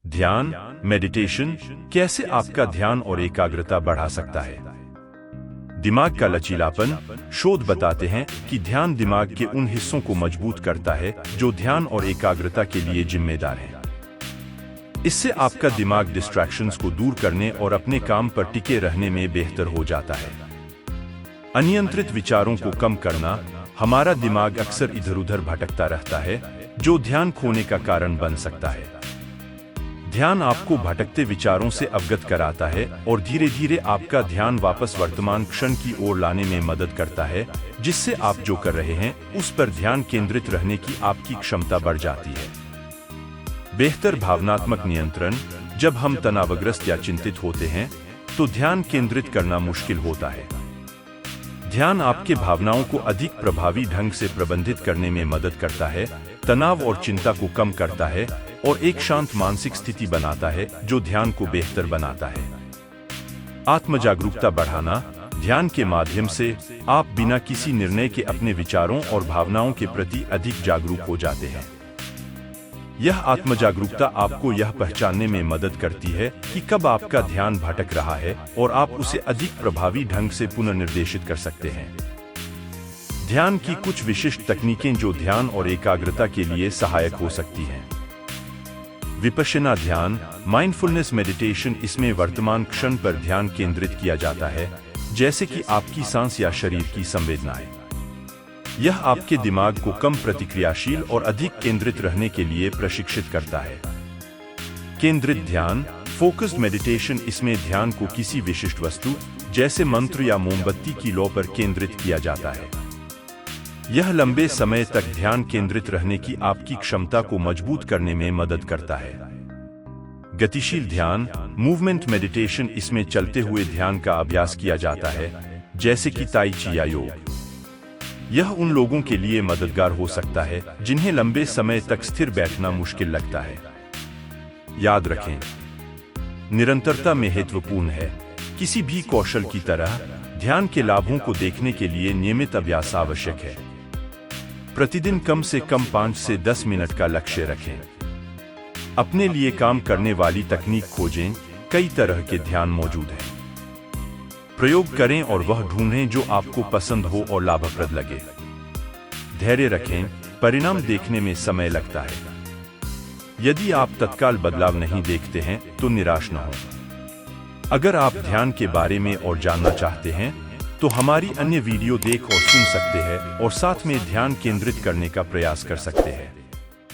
ध्यान, मेडिटेशन कैसे आपका ध्यान और एकाग्रता बढ़ा सकता है। दिमाग का लचीलापन। शोध बताते हैं कि ध्यान दिमाग के उन हिस्सों को मजबूत करता है जो ध्यान और एकाग्रता के लिए जिम्मेदार हैं। इससे आपका दिमाग डिस्ट्रैक्शंस को दूर करने और अपने काम पर टिके रहने में बेहतर हो जाता है। अनियंत्रित विचारों को कम करना। हमारा दिमाग अक्सर इधर उधर भटकता रहता है, जो ध्यान खोने का कारण बन सकता है। ध्यान आपको भटकते विचारों से अवगत कराता है और धीरे धीरे आपका ध्यान वापस वर्तमान क्षण की ओर लाने में मदद करता है, जिससे आप जो कर रहे हैं उस पर ध्यान केंद्रित रहने की आपकी क्षमता बढ़ जाती है। बेहतर भावनात्मक नियंत्रण। जब हम तनावग्रस्त या चिंतित होते हैं तो ध्यान केंद्रित करना मुश्किल होता है। ध्यान आपके भावनाओं को अधिक प्रभावी ढंग से प्रबंधित करने में मदद करता है, तनाव और चिंता को कम करता है और एक शांत मानसिक स्थिति बनाता है जो ध्यान को बेहतर बनाता है। आत्मजागरूकता बढ़ाना। ध्यान के माध्यम से आप बिना किसी निर्णय के अपने विचारों और भावनाओं के प्रति अधिक जागरूक हो जाते हैं। यह आत्मजागरूकता आपको यह पहचानने में मदद करती है कि कब आपका ध्यान भटक रहा है और आप उसे अधिक प्रभावी ढंग से पुनर्निर्देशित कर सकते हैं। ध्यान की कुछ विशिष्ट तकनीकें जो ध्यान और एकाग्रता के लिए सहायक हो सकती हैं। विपश्यना ध्यान, माइंडफुलनेस मेडिटेशन। इसमें वर्तमान क्षण पर ध्यान केंद्रित किया जाता है, जैसे कि आपकी सांस या शरीर की संवेदनाएं। यह आपके दिमाग को कम प्रतिक्रियाशील और अधिक केंद्रित रहने के लिए प्रशिक्षित करता है। केंद्रित ध्यान, फोकस्ड मेडिटेशन। इसमें ध्यान को किसी विशिष्ट वस्तु जैसे मंत्र या मोमबत्ती की लौ पर केंद्रित किया जाता है। यह लंबे समय तक ध्यान केंद्रित रहने की आपकी क्षमता को मजबूत करने में मदद करता है। गतिशील ध्यान, मूवमेंट मेडिटेशन। इसमें चलते हुए ध्यान का अभ्यास किया जाता है, जैसे कि ताई ची या योग। यह उन लोगों के लिए मददगार हो सकता है जिन्हें लंबे समय तक स्थिर बैठना मुश्किल लगता है। याद रखें, निरंतरता महत्वपूर्ण है। किसी भी कौशल की तरह ध्यान के लाभों को देखने के लिए नियमित अभ्यास आवश्यक है। प्रतिदिन कम से कम 5 से 10 मिनट का लक्ष्य रखें। अपने लिए काम करने वाली तकनीक खोजें। कई तरह के ध्यान मौजूद हैं। प्रयोग करें और वह ढूंढें जो आपको पसंद हो और लाभप्रद लगे। धैर्य रखें, परिणाम देखने में समय लगता है। यदि आप तत्काल बदलाव नहीं देखते हैं तो निराश न हो। अगर आप ध्यान के बारे में और जानना चाहते हैं तो हमारी अन्य वीडियो देख और सुन सकते हैं और साथ में ध्यान केंद्रित करने का प्रयास कर सकते हैं।